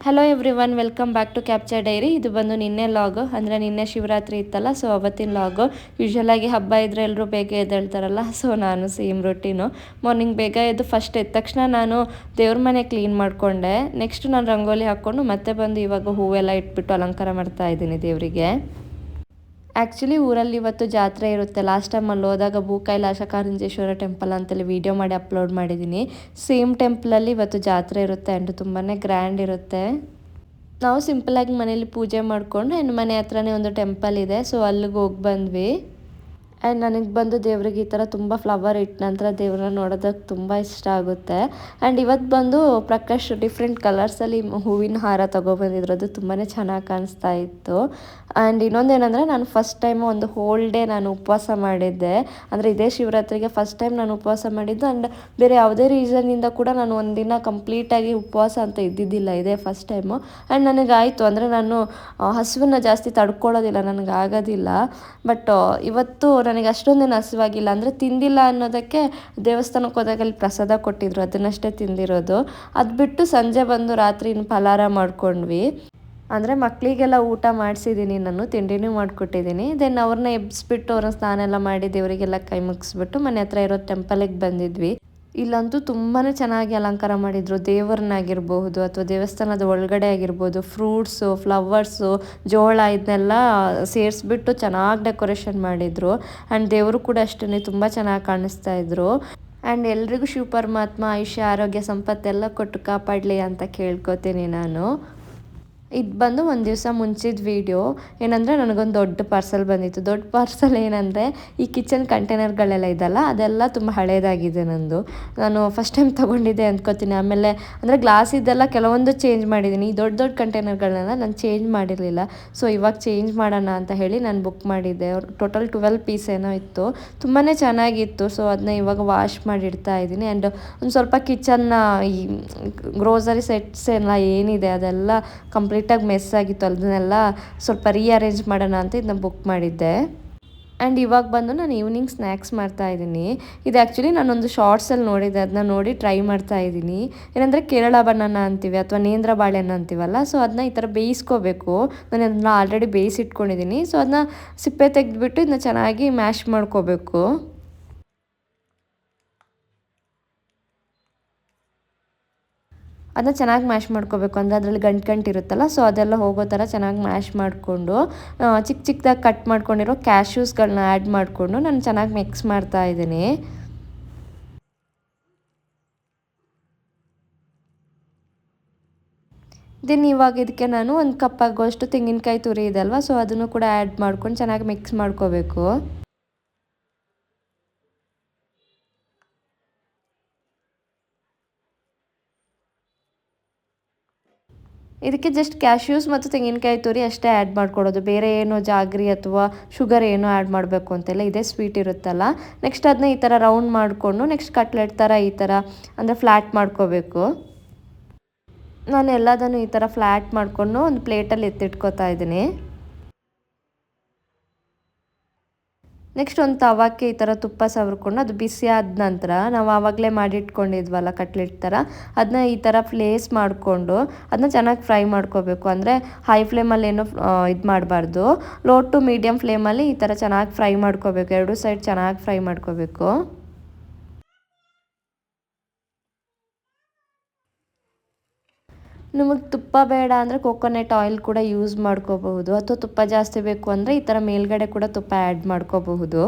Hello everyone, welcome back to capture diary. ಇದು ಬಂದು ನಿನ್ನೆ ಲಾಗು, ಅಂದರೆ ನಿನ್ನೆ ಶಿವರಾತ್ರಿ ಇತ್ತಲ್ಲ, ಸೊ ಅವತ್ತಿನ ಲಾಗು. ಯೂಶ್ವಲಾಗಿ ಹಬ್ಬ ಇದ್ದರೆ ಎಲ್ಲರೂ ಬೇಗ ಎದ್ದೇಳ್ತಾರಲ್ಲ, ಸೊ ನಾನು ಸೇಮ್ ರೊಟೀನು. ಮಾರ್ನಿಂಗ್ ಬೇಗ ಎದ್ದು ಫಸ್ಟ್ ಎದ್ದ ತಕ್ಷಣ ನಾನು ದೇವ್ರ ಮನೆ ಕ್ಲೀನ್ ಮಾಡಿಕೊಂಡೆ. ನೆಕ್ಸ್ಟ್ ನಾನು ರಂಗೋಲಿ ಹಾಕ್ಕೊಂಡು ಮತ್ತೆ ಬಂದು ಇವಾಗ ಹೂವೆಲ್ಲ ಇಟ್ಬಿಟ್ಟು ಅಲಂಕಾರ ಮಾಡ್ತಾ ಇದ್ದೀನಿ ದೇವರಿಗೆ. ಆ್ಯಕ್ಚುಲಿ ಊರಲ್ಲಿ ಇವತ್ತು ಜಾತ್ರೆ ಇರುತ್ತೆ. ಲಾಸ್ಟ್ ಟೈಮ್ ಅಲ್ಲಿ ಹೋದಾಗ ಭೂಕೈಲಾಸ ಕಾರಂಜೇಶ್ವರ ಟೆಂಪಲ್ ಅಂತೇಳಿ ವೀಡಿಯೋ ಮಾಡಿ ಅಪ್ಲೋಡ್ ಮಾಡಿದ್ದೀನಿ. ಸೇಮ್ ಟೆಂಪಲಲ್ಲಿ ಇವತ್ತು ಜಾತ್ರೆ ಇರುತ್ತೆ ಆ್ಯಂಡ್ ತುಂಬಾ ಗ್ರ್ಯಾಂಡ್ ಇರುತ್ತೆ. ನಾವು ಸಿಂಪಲಾಗಿ ಮನೇಲಿ ಪೂಜೆ ಮಾಡಿಕೊಂಡು ಆ್ಯಂಡ್ ಮನೆ ಹತ್ರನೇ ಒಂದು ಟೆಂಪಲ್ ಇದೆ, ಸೊ ಅಲ್ಲಿಗೆ ಹೋಗಿ ಬಂದ್ವಿ. ಆ್ಯಂಡ್ ನನಗೆ ಬಂದು ದೇವ್ರಿಗೆ ಈ ಥರ ತುಂಬ ಫ್ಲವರ್ ಇಟ್ಟ ನಂತರ ದೇವ್ರನ್ನ ನೋಡೋದಕ್ಕೆ ತುಂಬ ಇಷ್ಟ ಆಗುತ್ತೆ. ಆ್ಯಂಡ್ ಇವತ್ತು ಬಂದು ಪ್ರಕಾಶ್ ಡಿಫ್ರೆಂಟ್ ಕಲರ್ಸಲ್ಲಿ ಹೂವಿನ ಹಾರ ತೊಗೊಬಂದಿದ್ರು, ಅದು ತುಂಬಾ ಚೆನ್ನಾಗಿ ಕಾಣಿಸ್ತಾ ಇತ್ತು. ಆ್ಯಂಡ್ ಇನ್ನೊಂದೇನೆಂದರೆ, ನಾನು ಫಸ್ಟ್ ಟೈಮು ಒಂದು ಹೋಲ್ ಡೇ ನಾನು ಉಪವಾಸ ಮಾಡಿದ್ದೆ. ಅಂದರೆ ಇದೇ ಶಿವರಾತ್ರಿಗೆ ಫಸ್ಟ್ ಟೈಮ್ ನಾನು ಉಪವಾಸ ಮಾಡಿದ್ದು. ಆ್ಯಂಡ್ ಬೇರೆ ಯಾವುದೇ ರೀಸನ್ನಿಂದ ಕೂಡ ನಾನು ಒಂದಿನ ಕಂಪ್ಲೀಟಾಗಿ ಉಪವಾಸ ಅಂತ ಇದ್ದಿದ್ದಿಲ್ಲ, ಇದೇ ಫಸ್ಟ್ ಟೈಮು. ಆ್ಯಂಡ್ ನನಗಾಯಿತು, ಅಂದರೆ ನಾನು ಹಸುವನ್ನು ಜಾಸ್ತಿ ತಡ್ಕೊಳ್ಳೋದಿಲ್ಲ, ನನಗಾಗೋದಿಲ್ಲ. ಬಟ್ ಇವತ್ತು ನನಗೆ ಅಷ್ಟೊಂದೇನು ಹಸಿವಾಗಿಲ್ಲ, ಅಂದರೆ ತಿಂದಿಲ್ಲ ಅನ್ನೋದಕ್ಕೆ ದೇವಸ್ಥಾನಕ್ಕೆ ಹೋದಾಗ ಅಲ್ಲಿ ಪ್ರಸಾದ ಕೊಟ್ಟಿದ್ರು, ಅದನ್ನಷ್ಟೇ ತಿಂದಿರೋದು. ಅದು ಬಿಟ್ಟು ಸಂಜೆ ಬಂದು ರಾತ್ರಿ ಫಲಾರ ಮಾಡ್ಕೊಂಡ್ವಿ. ಅಂದರೆ ಮಕ್ಕಳಿಗೆಲ್ಲ ಊಟ ಮಾಡಿಸಿದ್ದೀನಿ, ನಾನು ತಿಂಡಿನೂ ಮಾಡಿಕೊಟ್ಟಿದ್ದೀನಿ. ದೆನ್ ಅವ್ರನ್ನ ಎಬ್ಬಿಸ್ಬಿಟ್ಟು ಅವ್ರನ್ನ ಸ್ನಾನ ಎಲ್ಲ ಮಾಡಿ ದೇವರಿಗೆಲ್ಲ ಕೈ ಮುಗಿಸ್ಬಿಟ್ಟು ಮನೆ ಹತ್ರ ಇರೋ ಟೆಂಪಲಿಗೆ ಬಂದಿದ್ವಿ. ಇಲ್ಲಂತೂ ತುಂಬಾ ಚೆನ್ನಾಗಿ ಅಲಂಕಾರ ಮಾಡಿದರು. ದೇವ್ರನ್ನಾಗಿರ್ಬಹುದು ಅಥವಾ ದೇವಸ್ಥಾನದ ಒಳಗಡೆ ಆಗಿರ್ಬೋದು, ಫ್ರೂಟ್ಸು, ಫ್ಲವರ್ಸು, ಜೋಳ ಇದನ್ನೆಲ್ಲ ಸೇರಿಸ್ಬಿಟ್ಟು ಚೆನ್ನಾಗಿ ಡೆಕೋರೇಷನ್ ಮಾಡಿದರು. ಆ್ಯಂಡ್ ದೇವರು ಕೂಡ ಅಷ್ಟೇ ತುಂಬ ಚೆನ್ನಾಗಿ ಕಾಣಿಸ್ತಾ ಇದ್ರು. ಆ್ಯಂಡ್ ಎಲ್ರಿಗೂ ಶಿವ ಪರಮಾತ್ಮ ಆಯುಷ್ಯ ಆರೋಗ್ಯ ಸಂಪತ್ತೆಲ್ಲ ಕೊಟ್ಟು ಕಾಪಾಡಲಿ ಅಂತ ಕೇಳ್ಕೊತೀನಿ ನಾನು. ಇದು ಬಂದು ಒಂದು ದಿವಸ ಮುಂಚಿದ ವೀಡಿಯೋ. ಏನಂದರೆ, ನನಗೊಂದು ದೊಡ್ಡ ಪಾರ್ಸಲ್ ಬಂದಿತ್ತು. ದೊಡ್ಡ ಪಾರ್ಸಲ್ ಏನಂದರೆ, ಈ ಕಿಚನ್ ಕಂಟೈನರ್ಗಳೆಲ್ಲ ಇದಲ್ಲ, ಅದೆಲ್ಲ ತುಂಬ ಹಳೇದಾಗಿದೆ ನಂದು. ನಾನು ಫಸ್ಟ್ ಟೈಮ್ ತೊಗೊಂಡಿದ್ದೆ ಅಂದ್ಕೋತೀನಿ. ಆಮೇಲೆ ಅಂದರೆ ಗ್ಲಾಸ್ ಇದೆಲ್ಲ ಕೆಲವೊಂದು ಚೇಂಜ್ ಮಾಡಿದ್ದೀನಿ. ಈ ದೊಡ್ಡ ದೊಡ್ಡ ಕಂಟೈನರ್ಗಳನ್ನೆಲ್ಲ ನಾನು ಚೇಂಜ್ ಮಾಡಿರಲಿಲ್ಲ. ಸೊ ಇವಾಗ ಚೇಂಜ್ ಮಾಡೋಣ ಅಂತ ಹೇಳಿ ನಾನು ಬುಕ್ ಮಾಡಿದ್ದೆ. ಟೋಟಲ್ 12 ಪೀಸ್ ಏನೋ ಇತ್ತು, ತುಂಬಾ ಚೆನ್ನಾಗಿತ್ತು. ಸೊ ಅದನ್ನ ಇವಾಗ ವಾಶ್ ಮಾಡಿ ಇಡ್ತಾ ಇದ್ದೀನಿ. ಆ್ಯಂಡ್ ಒಂದು ಸ್ವಲ್ಪ ಕಿಚನ್ನ ಈ ಗ್ರೋಸರಿ ಸೆಟ್ಸ್ ಎಲ್ಲ ಏನಿದೆ ಅದೆಲ್ಲ ಕಂಪ್ಲೀಟಾಗಿ ಮೆಸ್ ಆಗಿತ್ತು, ಅದನ್ನೆಲ್ಲ ಸ್ವಲ್ಪ ರೀಅರೇಂಜ್ ಮಾಡೋಣ ಅಂತ ಇದನ್ನ ಬುಕ್ ಮಾಡಿದ್ದೆ. ಆ್ಯಂಡ್ ಇವಾಗ ಬಂದು ನಾನು ಈವ್ನಿಂಗ್ ಸ್ನ್ಯಾಕ್ಸ್ ಮಾಡ್ತಾಯಿದ್ದೀನಿ. ಇದು ಆ್ಯಕ್ಚುಲಿ ನಾನೊಂದು ಶಾರ್ಟ್ಸಲ್ಲಿ ನೋಡಿದ್ದೆ, ಅದನ್ನ ನೋಡಿ ಟ್ರೈ ಮಾಡ್ತಾಯಿದ್ದೀನಿ. ಏನಂದರೆ ಕೇರಳ ಬನಾನಾ ಅಂತೀವಿ ಅಥವಾ ನೇಂದ್ರ ಬಾಳೆಹಣ್ಣು ಅಂತೀವಲ್ಲ, ಸೊ ಅದನ್ನ ಈ ಥರ ಬೇಯಿಸ್ಕೋಬೇಕು. ನಾನು ಅದನ್ನ ಆಲ್ರೆಡಿ ಬೇಯಿಸಿಟ್ಕೊಂಡಿದ್ದೀನಿ. ಸೊ ಅದನ್ನ ಸಿಪ್ಪೆ ತೆಗೆದುಬಿಟ್ಟು ಇದನ್ನ ಚೆನ್ನಾಗಿ ಮ್ಯಾಶ್ ಮಾಡ್ಕೋಬೇಕು. ಅದನ್ನ ಚೆನ್ನಾಗಿ ಮ್ಯಾಶ್ ಮಾಡ್ಕೋಬೇಕು, ಅಂದರೆ ಅದರಲ್ಲಿ ಗಂಟು ಇರುತ್ತಲ್ಲ, ಸೊ ಅದೆಲ್ಲ ಹೋಗೋ ಥರ ಚೆನ್ನಾಗಿ ಮ್ಯಾಶ್ ಮಾಡಿಕೊಂಡು ಚಿಕ್ಕ ಚಿಕ್ಕದಾಗಿ ಕಟ್ ಮಾಡ್ಕೊಂಡಿರೋ ಕ್ಯಾಶ್ಯೂಸ್ಗಳನ್ನ ಆ್ಯಡ್ ಮಾಡಿಕೊಂಡು ನಾನು ಚೆನ್ನಾಗಿ ಮಿಕ್ಸ್ ಮಾಡ್ತಾ ಇದ್ದೀನಿ. ದೆನ್ ಇವಾಗ ಇದಕ್ಕೆ ನಾನು ಒಂದು ಕಪ್ ಆಗೋಷ್ಟು ತೆಂಗಿನಕಾಯಿ ತುರಿ ಇದೆ ಅಲ್ವಾ, ಸೊ ಅದನ್ನು ಕೂಡ ಆ್ಯಡ್ ಮಾಡ್ಕೊಂಡು ಚೆನ್ನಾಗಿ ಮಿಕ್ಸ್ ಮಾಡ್ಕೋಬೇಕು. ಇದಕ್ಕೆ ಜಸ್ಟ್ ಕ್ಯಾಶ್ಯೂಸ್ ಮತ್ತು ತೆಂಗಿನಕಾಯಿ ತುರಿ ಅಷ್ಟೇ ಆ್ಯಡ್ ಮಾಡ್ಕೊಡೋದು, ಬೇರೆ ಏನು ಜಾಗ್ರಿ ಅಥವಾ ಶುಗರ್ ಏನು ಆ್ಯಡ್ ಮಾಡಬೇಕು ಅಂತೆಲ್ಲ. ಇದೇ ಸ್ವೀಟ್ ಇರುತ್ತಲ್ಲ. ನೆಕ್ಸ್ಟ್ ಅದನ್ನ ಈ ಥರ ರೌಂಡ್ ಮಾಡಿಕೊಂಡು ನೆಕ್ಸ್ಟ್ ಕಟ್ಲೆಟ್ ಥರ ಈ ಥರ ಅಂದರೆ ಫ್ಲ್ಯಾಟ್ ಮಾಡ್ಕೋಬೇಕು. ನಾನು ಎಲ್ಲದನ್ನು ಈ ಥರ ಫ್ಲ್ಯಾಟ್ ಮಾಡಿಕೊಂಡು ಒಂದು ಪ್ಲೇಟಲ್ಲಿ ಎತ್ತಿಟ್ಕೋತಾ ಇದ್ದೀನಿ. ನೆಕ್ಸ್ಟ್ ಒಂದು ತವಕ್ಕೆ ಈ ಥರ ತುಪ್ಪ ಸವರ್ಕೊಂಡು ಅದು ಬಿಸಿ ಆದ ನಂತರ ನಾವು ಆವಾಗಲೇ ಮಾಡಿಟ್ಕೊಂಡಿದ್ವಲ್ಲ ಕಟ್ಲೆಟ್ ಥರ, ಅದನ್ನ ಈ ಥರ ಪ್ಲೇಸ್ ಮಾಡಿಕೊಂಡು ಅದನ್ನ ಚೆನ್ನಾಗಿ ಫ್ರೈ ಮಾಡ್ಕೋಬೇಕು. ಅಂದರೆ ಹೈ ಫ್ಲೇಮಲ್ಲಿ ಏನು ಇದು ಮಾಡಬಾರ್ದು, ಲೋ ಟು ಮೀಡಿಯಮ್ ಫ್ಲೇಮಲ್ಲಿ ಈ ಥರ ಚೆನ್ನಾಗಿ ಫ್ರೈ ಮಾಡ್ಕೋಬೇಕು. ಎರಡೂ ಸೈಡ್ ಚೆನ್ನಾಗಿ ಫ್ರೈ ಮಾಡ್ಕೋಬೇಕು. ನಿಮಗೆ ತುಪ್ಪ ಬೇಡ ಅಂದರೆ ಕೋಕೋನಟ್ ಆಯಿಲ್ ಕೂಡ ಯೂಸ್ ಮಾಡ್ಕೋಬಹುದು, ಅಥವಾ ತುಪ್ಪ ಜಾಸ್ತಿ ಬೇಕು ಅಂದರೆ ಈ ಥರ ಮೇಲ್ಗಡೆ ಕೂಡ ತುಪ್ಪ ಆ್ಯಡ್ ಮಾಡ್ಕೋಬಹುದು.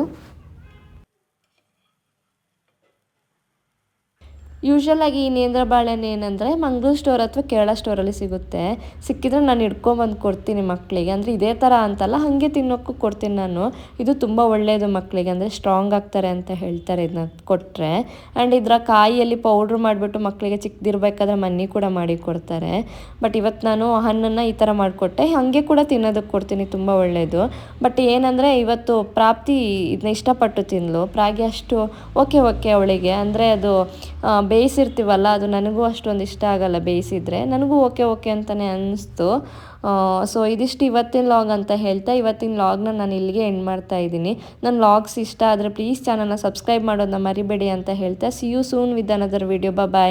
ಯೂಶ್ವಲಾಗಿ ಈ ನೇಂದ್ರ ಬಾಳೆಹಣ್ಣು ಏನಂದರೆ ಮಂಗಳೂರು ಸ್ಟೋರ್ ಅಥವಾ ಕೇರಳ ಸ್ಟೋರಲ್ಲಿ ಸಿಗುತ್ತೆ. ಸಿಕ್ಕಿದ್ರೆ ನಾನು ಹಿಡ್ಕೊಂಬಂದು ಕೊಡ್ತೀನಿ ಮಕ್ಕಳಿಗೆ. ಅಂದರೆ ಇದೇ ಥರ ಅಂತಲ್ಲ, ಹಾಗೆ ತಿನ್ನೋಕ್ಕೂ ಕೊಡ್ತೀನಿ ನಾನು. ಇದು ತುಂಬ ಒಳ್ಳೆಯದು ಮಕ್ಕಳಿಗೆ, ಅಂದರೆ ಸ್ಟ್ರಾಂಗ್ ಆಗ್ತಾರೆ ಅಂತ ಹೇಳ್ತಾರೆ ಇದನ್ನ ಕೊಟ್ಟರೆ. ಆ್ಯಂಡ್ ಇದರ ಕಾಯಿಯಲ್ಲಿ ಪೌಡ್ರ್ ಮಾಡಿಬಿಟ್ಟು ಮಕ್ಕಳಿಗೆ ಚಿಕ್ಕದಿರಬೇಕಾದ್ರೆ ಮನೆ ಕೂಡ ಮಾಡಿ ಕೊಡ್ತಾರೆ. ಬಟ್ ಇವತ್ತು ನಾನು ಹಣ್ಣನ್ನು ಈ ಥರ ಮಾಡಿಕೊಟ್ಟೆ, ಹಾಗೆ ಕೂಡ ತಿನ್ನೋದಕ್ಕೆ ಕೊಡ್ತೀನಿ, ತುಂಬ ಒಳ್ಳೆಯದು. ಬಟ್ ಏನಂದರೆ ಇವತ್ತು ಪ್ರಾಪ್ತಿ ಇದನ್ನ ಇಷ್ಟಪಟ್ಟು ತಿಂದಳು. ಪ್ರಾಗಿ ಅಷ್ಟು ಓಕೆ ಅವಳಿಗೆ, ಅಂದರೆ ಅದು ಬೇಯಿಸಿರ್ತೀವಲ್ಲ, ಅದು ನನಗೂ ಅಷ್ಟೊಂದು ಇಷ್ಟ ಆಗಲ್ಲ ಬೇಯಿಸಿದರೆ. ನನಗೂ ಓಕೆ ಅಂತಲೇ ಅನ್ನಿಸ್ತು. ಸೊ ಇದಿಷ್ಟು ಇವತ್ತಿನ ಲಾಗ್ ಅಂತ ಹೇಳ್ತಾ ಇವತ್ತಿನ ಲಾಗ್ನ ನಾನು ಇಲ್ಲಿಗೆ ಎಂಡ್ ಮಾಡ್ತಾ ಇದ್ದೀನಿ. ನನ್ನ ಲಾಗ್ಸ್ ಇಷ್ಟ ಆದರೆ ಪ್ಲೀಸ್ ಚಾನಲ್ನ ಸಬ್ಸ್ಕ್ರೈಬ್ ಮಾಡೋದನ್ನ ಮರಿಬೇಡಿ ಅಂತ ಹೇಳ್ತಾ see you soon with another video. Bye.